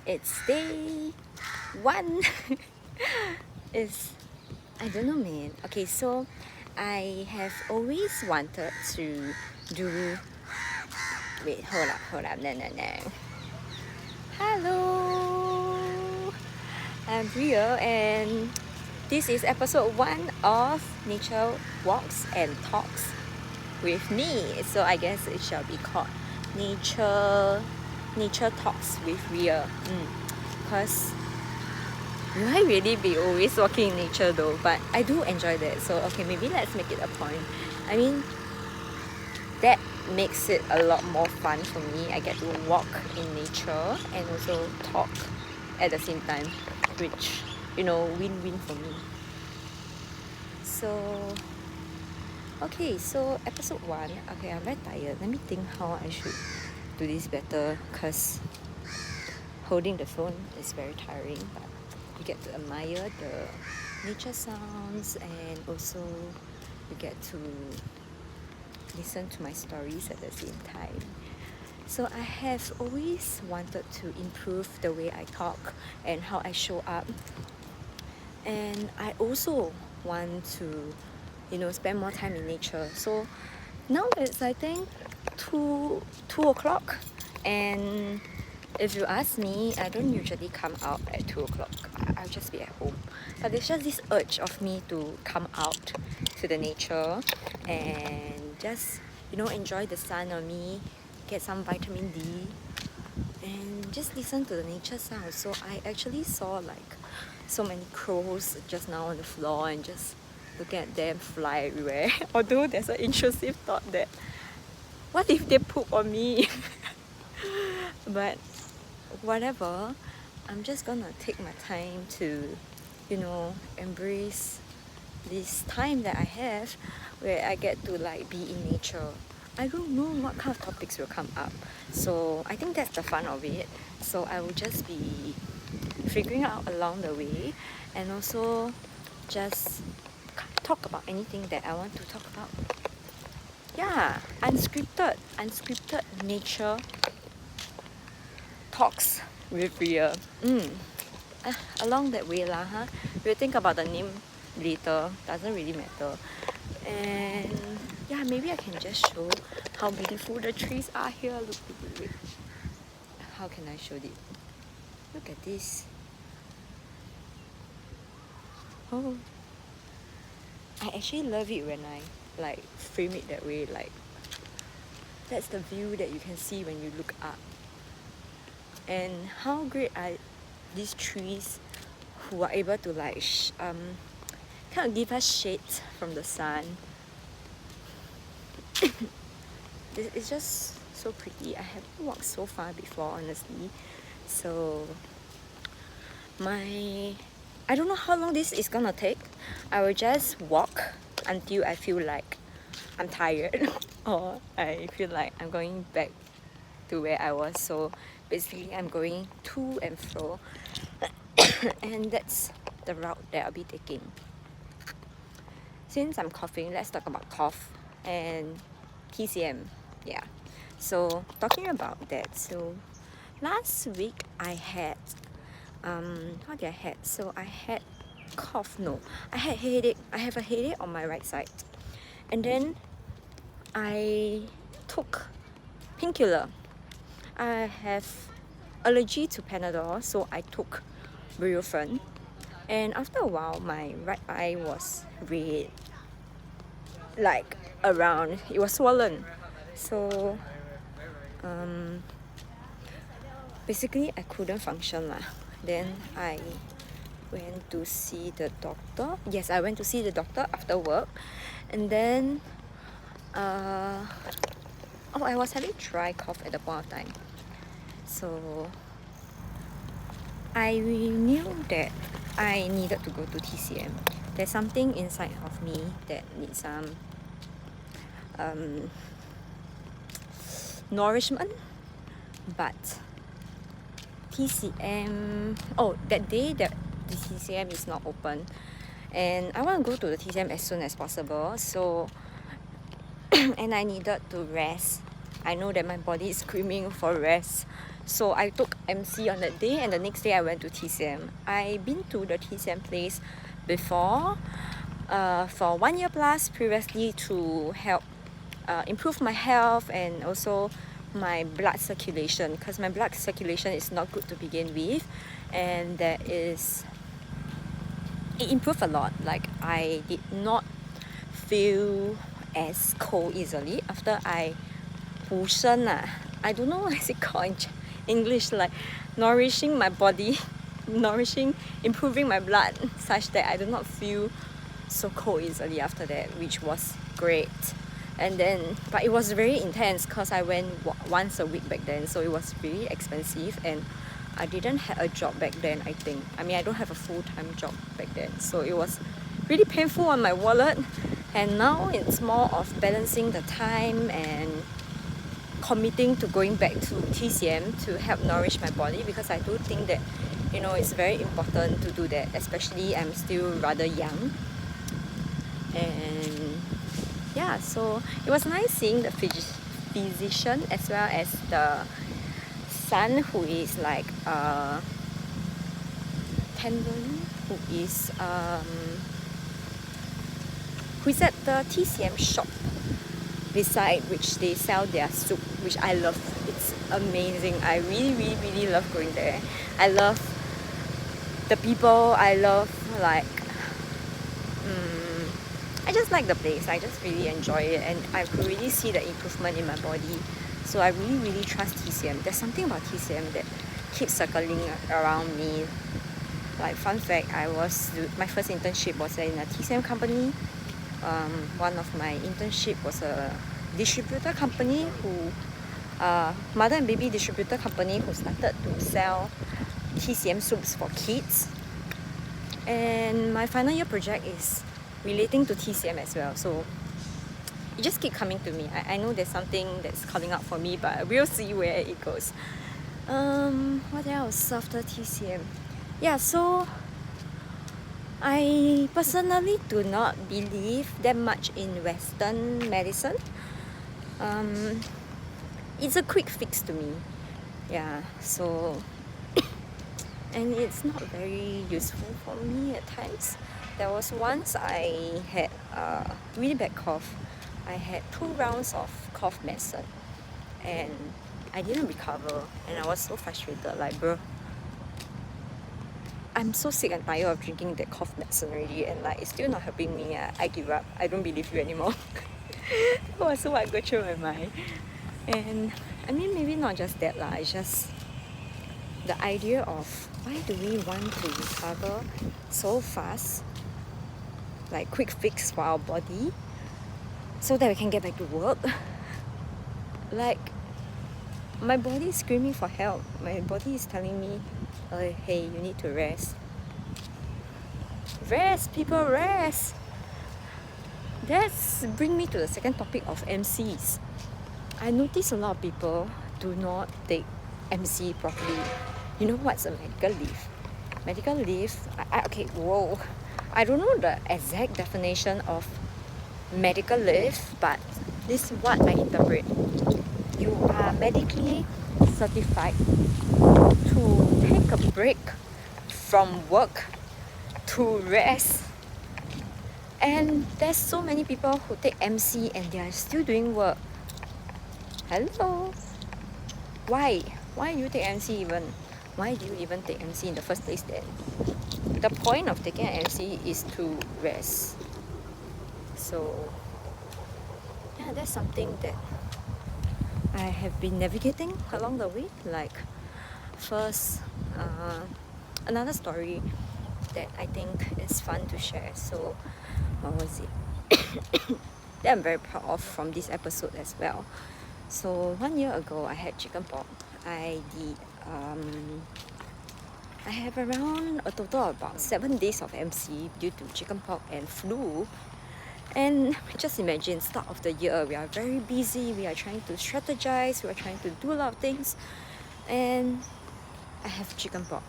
It's day 1. I don't know, man. Okay, so I have always wanted to do. Wait, hold up, no. Hello, I'm Reah, and this is episode 1 of Nature Walks and Talks with me. So I guess it shall be called Nature Talks with Reah. Because will I really be always walking in nature though? But I do enjoy that. So okay, maybe let's make it a point. I mean, that makes it a lot more fun for me. I get to walk in nature and also talk at the same time, which, win-win for me. So okay, so episode 1. Okay, I'm very tired. Let me think how I should do this better, because holding the phone is very tiring, but you get to admire the nature sounds, and also you get to listen to my stories at the same time. So I have always wanted to improve the way I talk and how I show up, and I also want to spend more time in nature. So now it's, I think, 2 o'clock, and if you ask me, I don't usually come out at 2 o'clock. I'll just be at home. But there's just this urge of me to come out to the nature and just, enjoy the sun on me, get some vitamin D, and just listen to the nature sounds. So I actually saw so many crows just now on the floor, and just looking at them fly everywhere. Although there's an intrusive thought that, what if they poop on me? But whatever, I'm just gonna take my time to, embrace this time that I have where I get to be in nature. I don't know what kind of topics will come up, so I think that's the fun of it. So I will just be figuring out along the way, and also just talk about anything that I want to talk about. Yeah, unscripted nature talks with Reah. Along that way lah, huh? We'll think about the name later, doesn't really matter. And yeah, maybe I can just show how beautiful the trees are here. Look. How can I show it? Look at this. Oh, I actually love it when I frame it that way. That's the view that you can see when you look up. And how great are these trees who are able to kind of give us shades from the sun. It's just so pretty. I haven't walked so far before, honestly. So I don't know how long this is gonna take. I will just walk until I feel like I'm tired or I feel like I'm going back to where I was. So basically I'm going to and fro and that's the route that I'll be taking. Since I'm coughing, let's talk about cough and TCM. Yeah, so talking about that, so last week I had what did I had? So I had cough. No, I had headache. I have a headache on my right side, and then I took painkiller. I have allergy to Panadol, so I took Reah, and after a while my right eye was red, around, it was swollen. So basically I couldn't function lah. Then I went to see the doctor. Yes, I went to see the doctor after work, and then I was having dry cough at the point of time. So I knew that I needed to go to TCM. There's something inside of me that needs some nourishment. But TCM, that day that the TCM is not open, and I want to go to the TCM as soon as possible. So and I needed to rest. I know that my body is screaming for rest. So I took MC on that day, and the next day I went to TCM. I've been to the TCM place before for 1 year plus previously to help improve my health and also my blood circulation, because my blood circulation is not good to begin with, and it improved a lot. Like, I did not feel as cold easily after I 补身 I don't know what is it called in English, like nourishing my body, improving my blood such that I do not feel so cold easily after that, which was great. And then, but it was very intense because I went once a week back then, so it was really expensive, and I didn't have a job back then. I mean, I don't have a full-time job back then, so it was really painful on my wallet. And now it's more of balancing the time and committing to going back to TCM to help nourish my body, because I do think that, you know, it's very important to do that, especially I'm still rather young. And yeah, so it was nice seeing the physician as well as the son, who is like tendon, who is at the TCM shop beside which they sell their soup, which I love. It's amazing. I really love going there. I love the people. I love, like, I just like the place. I just really enjoy it, and I could really see the improvement in my body. So I really trust TCM. There's something about TCM that keeps circling around me. Like, fun fact, my first internship was in a TCM company. One of my internship was a distributor company mother and baby distributor company, who started to sell TCM soups for kids. And my final year project is relating to TCM as well, so it just keep coming to me. I know there's something that's coming up for me, but we'll see where it goes. What else after TCM? Yeah, so I personally do not believe that much in Western medicine. It's a quick fix to me. Yeah, so and it's not very useful for me at times. There was once I had a really bad cough. I had 2 rounds of cough medicine, and I didn't recover, and I was so frustrated. Like, bro, I'm so sick and tired of drinking that cough medicine already, and like, it's still not helping me. I give up. I don't believe you anymore. That was what go through my mind. And I mean, maybe not just that lah. It's just the idea of, why do we want to recover so fast, like quick fix for our body, so that we can get back to work? Like, my body is screaming for help. My body is telling me, hey, you need to rest. Rest, people, rest. That's bring me to the second topic of MCs. I notice a lot of people do not take MC properly. You know what's a medical leave? Medical leave, I don't know the exact definition of medical leave, but this is what I interpret. You are medically certified to take a break from work to rest. And there's so many people who take MC and they are still doing work. Hello? Why? Why do you take MC even? Why do you even take MC in the first place then? The point of taking an MC is to rest. So, yeah, that's something that I have been navigating along the way. Like, first, another story that I think is fun to share. So, what was it? That I'm very proud of from this episode as well. So 1 year ago, I had chickenpox. I have around a total of about 7 days of MC due to chickenpox and flu. And just imagine, start of the year, we are very busy, we are trying to strategize, we are trying to do a lot of things, and I have chickenpox.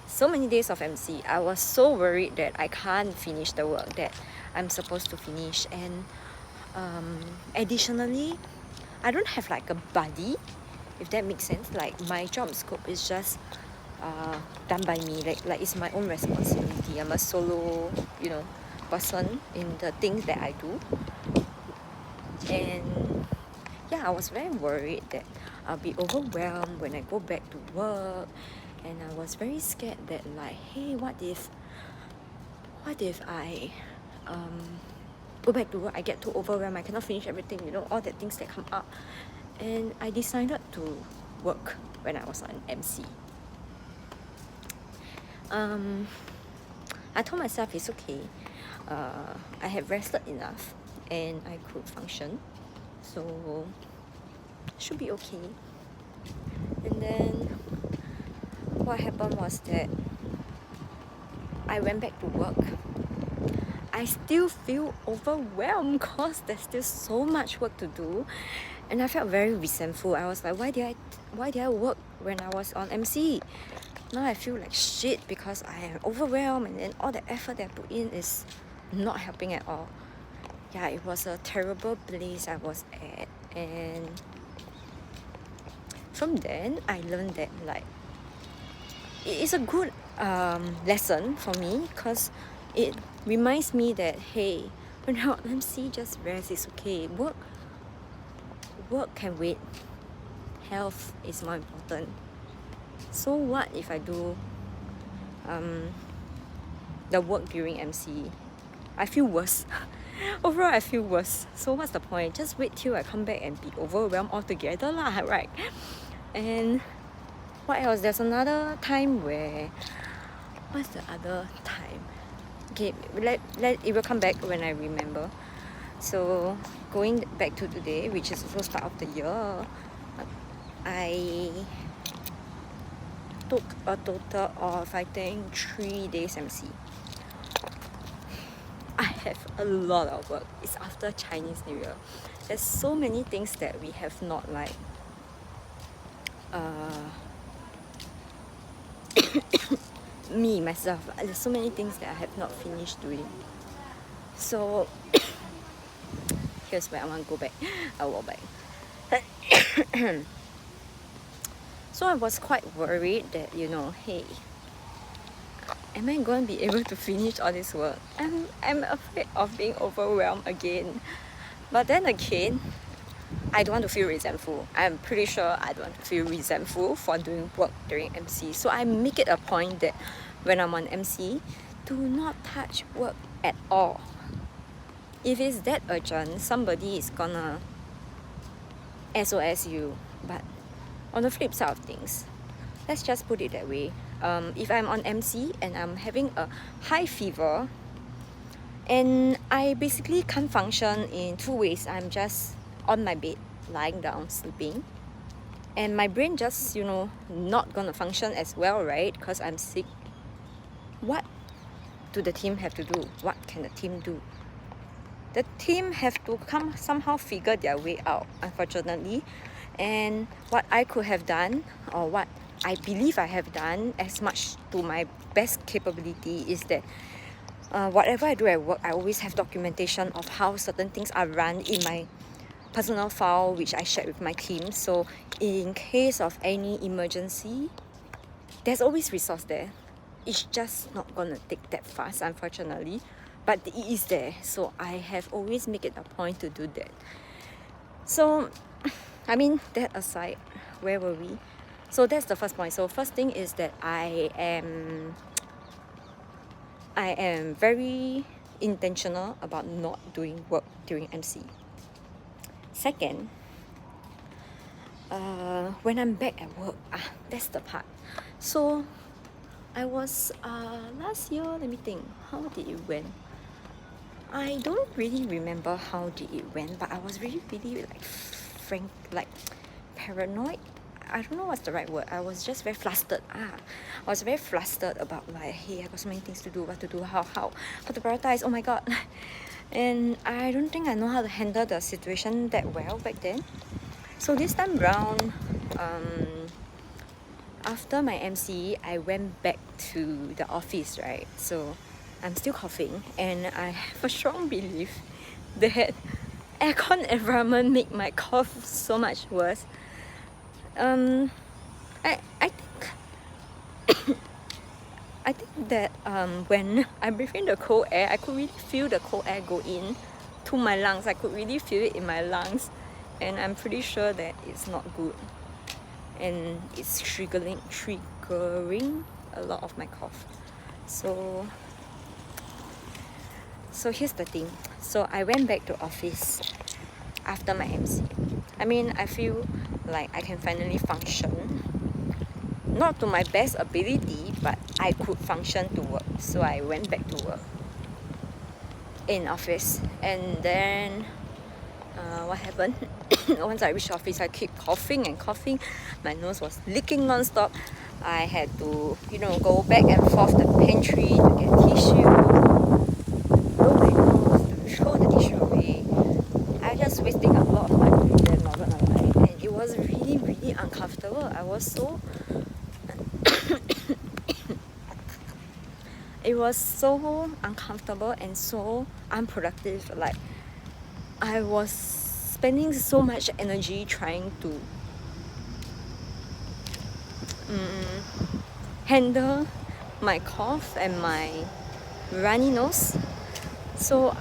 So many days of MC. I was so worried that I can't finish the work that I'm supposed to finish. And additionally, I don't have like a buddy if that makes sense. Like my job scope is just done by me, like it's my own responsibility. I'm a solo, person in the things that I do. And yeah, I was very worried that I'll be overwhelmed when I go back to work, and I was very scared that like, hey, what if I go back to work, I get too overwhelmed, I cannot finish everything, all the things that come up. And I decided to work when I was on MC. I told myself it's okay. I have rested enough and I could function, so should be okay. And then what happened was that I went back to work. I still feel overwhelmed because there's still so much work to do, and I felt very resentful. I was like, why did I work when I was on MC? Now I feel like shit because I am overwhelmed, and then all the effort that I put in is not helping at all. Yeah, it was a terrible place I was at, and from then I learned that like it is a good lesson for me, because it reminds me that hey, when you're on MC, just rest, it's okay. Work can wait. Health is more important. So what if I do the work during MC? I feel worse. Overall, I feel worse. So what's the point? Just wait till I come back and be overwhelmed altogether lah, right? And what else? There's another time where... What's the other time? Okay, it will come back when I remember. So going back to today, which is the first part of the year, I took a total of, I think, 3 days MC. I have a lot of work. It's after Chinese New Year. There's so many things that we have not like myself, there's so many things that I have not finished doing. So here's where I want to go back. I'll walk back. So I was quite worried that, hey, am I going to be able to finish all this work? I'm afraid of being overwhelmed again. But then again, I don't want to feel resentful. I'm pretty sure I don't want to feel resentful for doing work during MC. So I make it a point that when I'm on MC, do not touch work at all. If it's that urgent, somebody is gonna SOS you. But on the flip side of things, let's just put it that way. If I'm on MC and I'm having a high fever, and I basically can't function in 2 ways. I'm just on my bed, lying down, sleeping, and my brain just, not gonna function as well, right? Because I'm sick. What do the team have to do? What can the team do? The team have to somehow figure their way out, unfortunately. And what I could have done, or what I believe I have done as much to my best capability, is that whatever I do at work, I always have documentation of how certain things are run in my personal file, which I shared with my team. So in case of any emergency, there's always resource there. It's just not gonna take that fast, unfortunately, but it is there. So I have always make it a point to do that. So that aside, where were we? So that's the first point. So first thing is that I am very intentional about not doing work during MC. Second, when I'm back at work, that's the part. So I was last year, let me think, how did it went? I don't really remember how did it went, but I was really paranoid. I don't know what's the right word. I was just very flustered. I was very flustered about like, hey, I got so many things to do, what to do, how to prioritize, oh my god. And I don't think I know how to handle the situation that well back then. So this time round, after my MC, I went back to the office, right? So I'm still coughing, and I have a strong belief that aircon environment make my cough so much worse. I think I think that when I breathe in the cold air, I could really feel the cold air go in to my lungs. I could really feel it in my lungs, and I'm pretty sure that it's not good, and it's triggering a lot of my cough. So here's the thing. So I went back to office after my MC. I mean, I feel like I can finally function. Not to my best ability, but I could function to work. So I went back to work in office. And then what happened? Once I reached office, I keep coughing and coughing. My nose was leaking non-stop. I had to, go back and forth the pantry to get tissue, blow my nose, to throw the tissue away. I was just wasting a lot of time doing that, not gonna lie. And it was really, really uncomfortable. I was so it was so uncomfortable and so unproductive. Like, I was spending so much energy trying to handle my cough and my runny nose. So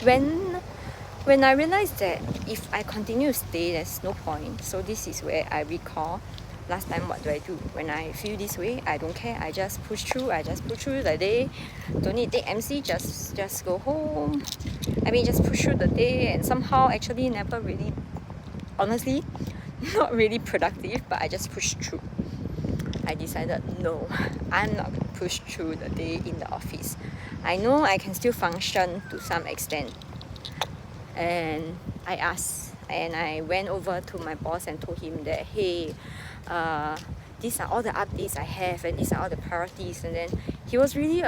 when I realized that if I continue to stay, there's no point. So this is where I recall last time, what do I do? When I feel this way, I don't care. I just push through. I just push through the day. Don't need to take MC. Just go home. I mean, just push through the day, and somehow actually never really, honestly, not really productive. But I just pushed through. I decided, no, I'm not going to push through the day in the office. I know I can still function to some extent. And I asked, and I went over to my boss and told him that, hey, these are all the updates I have, and these are all the priorities. And then he was really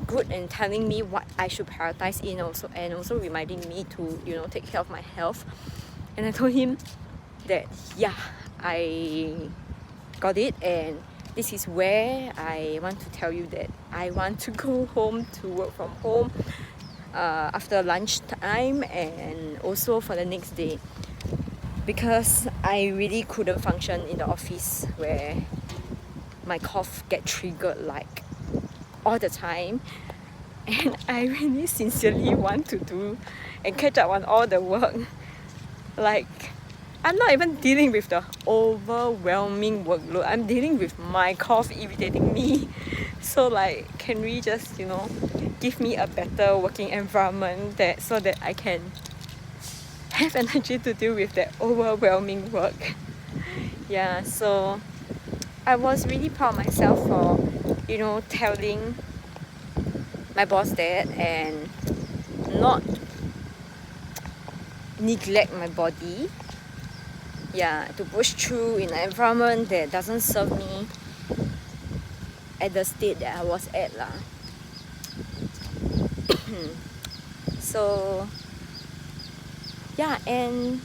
good in telling me what I should prioritize in also, and also reminding me to take care of my health. And I told him that, yeah, I got it, and this is where I want to tell you that I want to go home to work from home after lunchtime, and also for the next day, because I really couldn't function in the office where my cough get triggered like all the time. And I really sincerely want to do and catch up on all the work. Like, I'm not even dealing with the overwhelming workload. I'm dealing with my cough irritating me. So like, can we just, give me a better working environment so that I can have energy to deal with that overwhelming work. Yeah, so I was really proud of myself for, telling my boss that and not neglect my body. Yeah, to push through in an environment that doesn't serve me at the state that I was at lah. So yeah, and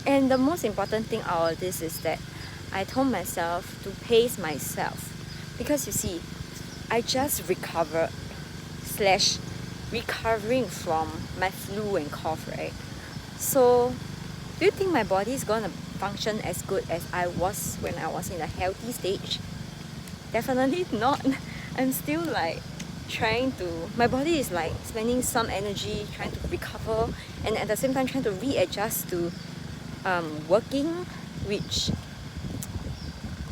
the most important thing out of this is that I told myself to pace myself, because you see, I just recovering from my flu and cough, right? So do you think my body is gonna function as good as I was when I was in a healthy stage? Definitely not. I'm still like my body is like spending some energy trying to recover, and at the same time trying to readjust to working, which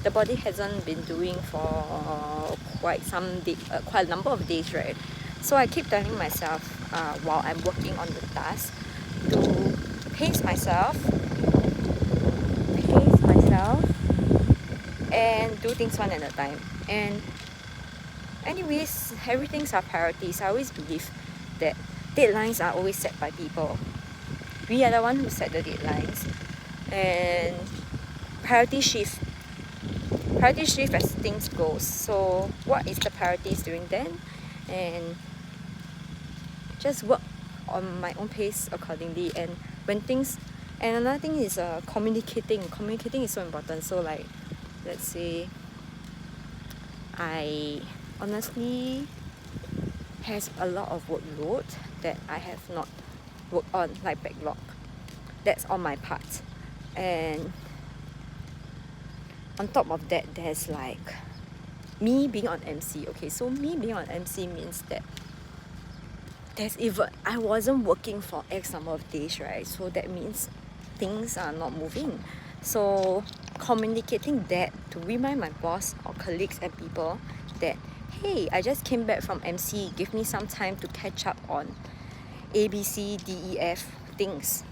the body hasn't been doing for quite a number of days, right? So I keep telling myself while I'm working on the task to pace myself and do things one at a time. And anyways, everything's our priorities. I always believe that deadlines are always set by people. We are the one who set the deadlines, and priority shift as things go. So what is the priorities during then, and just work on my own pace accordingly. And another thing is communicating is so important. So like, let's say I honestly has a lot of workload that I have not worked on, like backlog. that's on my part. And on top of that, there's like me being on MC. Okay, so me being on MC means that I wasn't working for X number of days, right? So that means things are not moving. So communicating that to remind my boss or colleagues and people that, hey, I just came back from MC, give me some time to catch up on A, B, C, D, E, F things.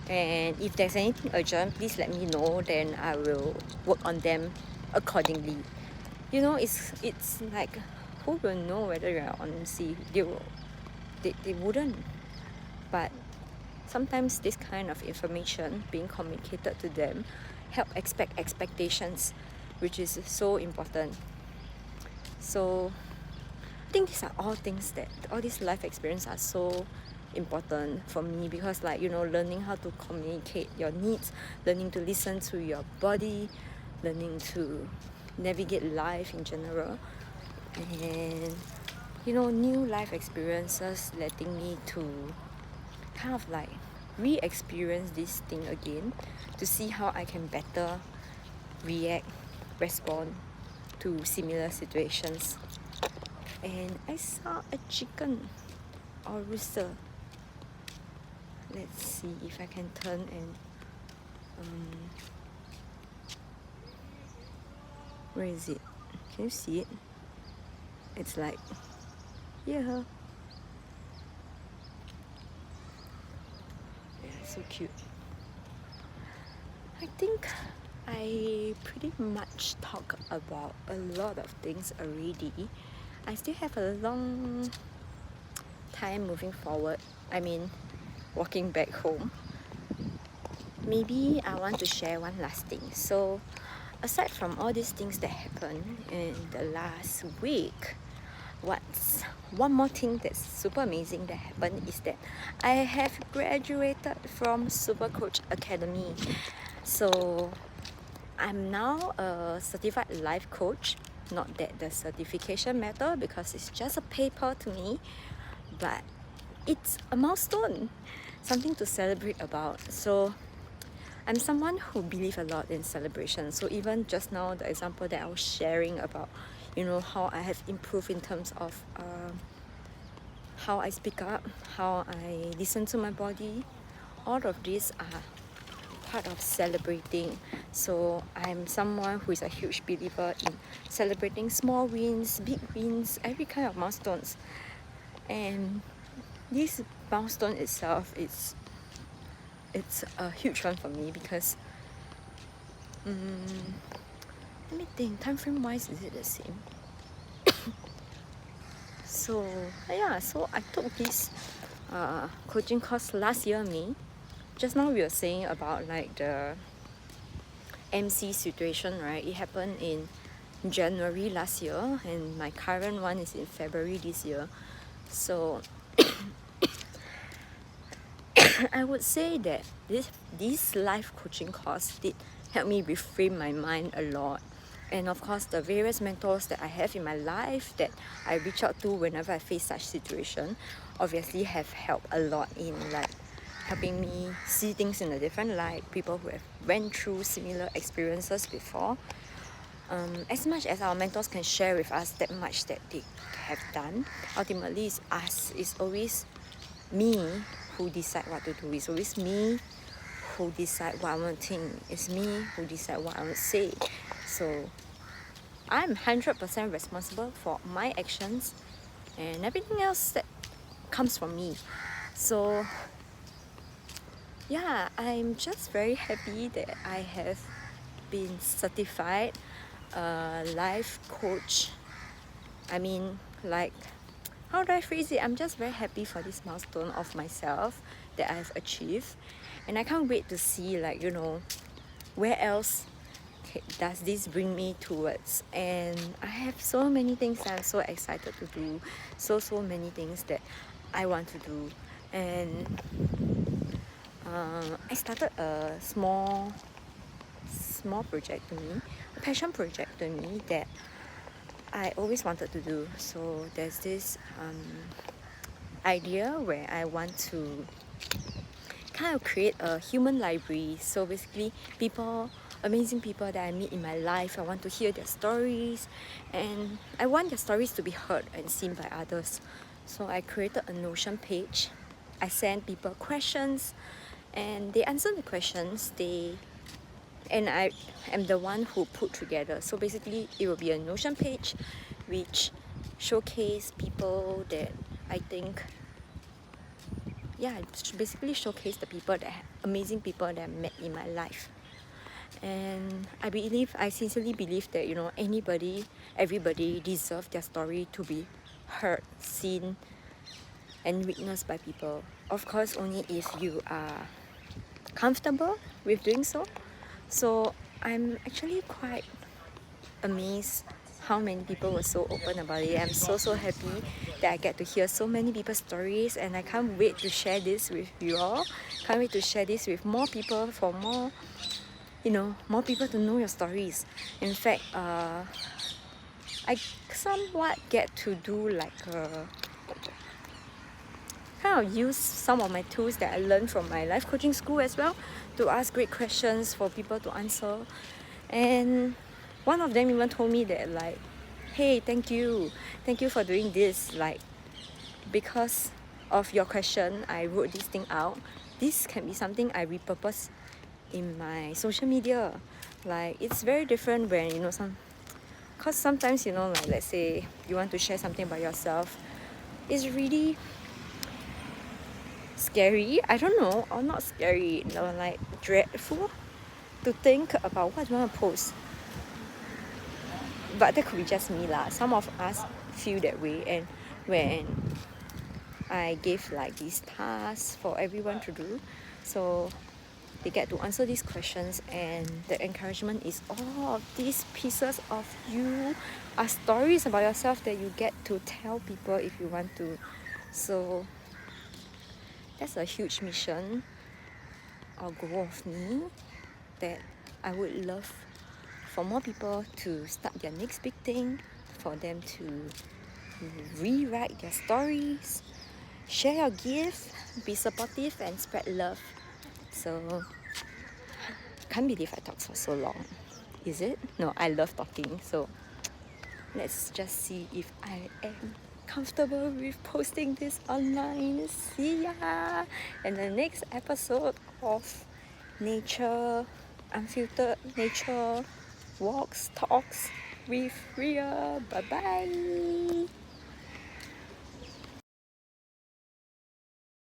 And if there's anything urgent, please let me know, then I will work on them accordingly. You know, it's like, who will know whether you're on MC? They wouldn't. But sometimes this kind of information being communicated to them help expectations, which is so important. So I think these are all things that all these life experiences are so important for me, because like, you know, learning how to communicate your needs, learning to listen to your body, learning to navigate life in general, and you know, new life experiences letting me to kind of like re-experience this thing again, to see how I can better respond to similar situations. And I saw a chicken or rooster. Let's see if I can turn and where is it? Can you see it? It's like, yeah. Yeah, so cute. I think I pretty much talk about a lot of things already. I still have a long time moving forward. I mean, walking back home. Maybe I want to share one last thing. So aside from all these things that happened in the last week, what's one more thing that's super amazing that happened is that I have graduated from Super Coach Academy. So I'm now a certified life coach. Not that the certification matter, because it's just a paper to me, but it's a milestone, something to celebrate about. So I'm someone who believes a lot in celebration. So even just now, the example that I was sharing about, you know, how I have improved in terms of how I speak up, how I listen to my body, all of these are part of celebrating. So I'm someone who is a huge believer in celebrating small wins, big wins, every kind of milestones. And this milestone itself, it's a huge one for me, because let me think, time frame wise, is it the same? So yeah, so I took this coaching course last year, May. Just now we were saying about like the MC situation, right? It happened in January last year, and my current one is in February this year. So I would say that this life coaching course did help me reframe my mind a lot. And of course, the various mentors that I have in my life that I reach out to whenever I face such situation obviously have helped a lot in like helping me see things in a different light, people who have went through similar experiences before. As much as our mentors can share with us that much that they have done, ultimately it's us. It's always me who decide what to do. It's always me who decide what I want to think. It's me who decide what I want to say. So I'm 100% responsible for my actions, and everything else that comes from me. So yeah, I'm just very happy that I have been certified life coach. I mean, like, how do I phrase it? I'm just very happy for this milestone of myself that I've achieved, and I can't wait to see, like, you know, where else does this bring me towards. And I have so many things that I'm so excited to do, so many things that I want to do. And I started a small project to me, a passion project to me that I always wanted to do. So there's this idea where I want to kind of create a human library. So basically, amazing people that I meet in my life, I want to hear their stories, and I want their stories to be heard and seen by others. So I created a Notion page. I send people questions, and they answer the questions. And I am the one who put together. So basically, it will be a Notion page, which showcase people that I think, basically showcase the people amazing people that I met in my life. And I sincerely believe that, everybody deserves their story to be heard, seen, and witnessed by people. Of course, only if you are comfortable with doing so. So I'm actually quite amazed how many people were so open about it. I'm so happy that I get to hear so many people's stories, and I can't wait to share this with you all. Can't wait to share this with more people, for more people to know your stories. In fact, I somewhat get to do like kind of use some of my tools that I learned from my life coaching school as well, to ask great questions for people to answer. And one of them even told me that, like, hey, thank you for doing this, like, because of your question I wrote this thing out. This can be something I repurpose in my social media. Like, it's very different when because sometimes, like, let's say you want to share something about yourself, it's really scary, I don't know, or not scary, like dreadful to think about what you want to post. But that could be just me lah. Some of us feel that way, and when I give like these tasks for everyone to do, so they get to answer these questions, and the encouragement is all of these pieces of you are stories about yourself that you get to tell people if you want to. So that's a huge mission or goal of me, that I would love for more people to start their next big thing, for them to rewrite their stories, share your gift, be supportive, and spread love. So, can't believe I talked for so long. Is it? No, I love talking. So, let's just see if I am comfortable with posting this online. See ya in the next episode of Unfiltered Nature Walks, Talks with Reah. Bye bye.